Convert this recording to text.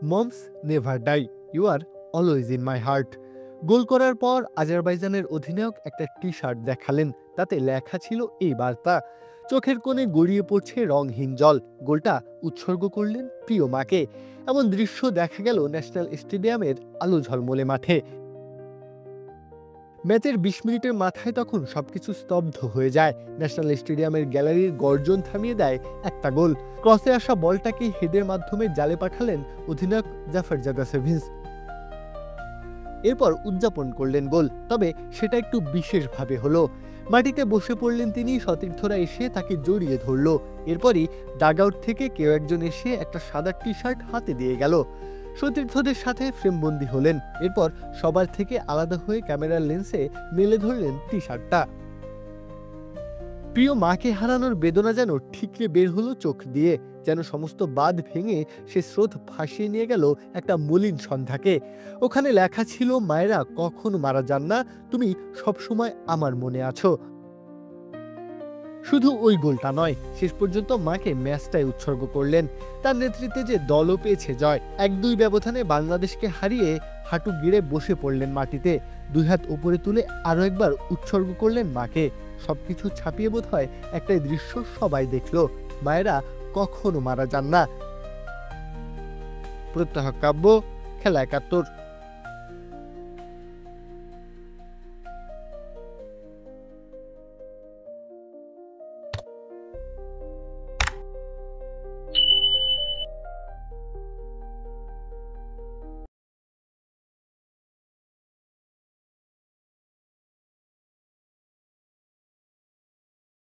Moms never die, you are always in my heart. Goal করার পর আজারবাইজানের অধিনায়ক একটা টি শার্ট দেখালেন, তাতে লেখা ছিল এই বার্তা। চোখের কোণে গড়িয়ে পড়ছে রংহীন জল। গোলটা উৎসর্গ করলেন প্রিয় মাকে। এমন দৃশ্য দেখা গেল ন্যাশনাল স্টেডিয়ামের আলো ঝলমলে মাঠে। ম্যাচের ২০ মিনিটের মাথায় তখন সবকিছু স্তব্ধ হয়ে যায়। ন্যাশনাল স্টেডিয়ামের গ্যালারির গর্জন থামিয়ে দেয় একটা গোল। ক্রসে আসা বলটাকে হেডের মাধ্যমে জালে পাঠালেন অধিনায়ক জাফর জাগাসেভিচ। এরপর উদযাপন করলেন গোল, তবে সেটা একটু বিশেষভাবে হলো। মাটিতে বসে পড়লেন তিনি, সতীর্থরা এসে তাকে জড়িয়ে ধরল। এরপরই ডাগআউট থেকে কেউ একজন এসে একটা সাদা টি শার্ট হাতে দিয়ে গেল। সতীর্থদের সাথে ফ্রেমবন্দি হলেন। এরপর সবার থেকে আলাদা হয়ে ক্যামেরার লেন্সে মেলে ধরলেন টি শার্টটা। প্রিয় মাকে হারানোর বেদনা যেন ঠিকরে বের হলো চোখ দিয়ে। যেন সমস্ত বাঁধ ভেঙে সে স্রোত ভাসিয়ে নিয়ে গেল একটা মলিন সন্ধ্যাকে। ওখানে লেখা ছিল, মায়েরা কখনো মারা যান না, তুমি সবসময় আমার মনে আছো। শুধু ওই গোলটা নয়, শেষ পর্যন্ত মাকে ম্যাচটাই উৎসর্গ করলেন। তার নেতৃত্বে যে দলও পেয়েছে জয়। ১-২ ব্যবধানে বাংলাদেশকে হারিয়ে হাঁটু গেড়ে বসে পড়লেন মাটিতে। দুই হাত উপরে তুলে আরো একবার উৎসর্গ করলেন মাকে। সবকিছু ছাপিয়ে বোধহয় একটাই দৃশ্য সবাই দেখল, মায়েরা কখনো মারা যান না। প্রত্যহ কাব্য, খেলা ৭১।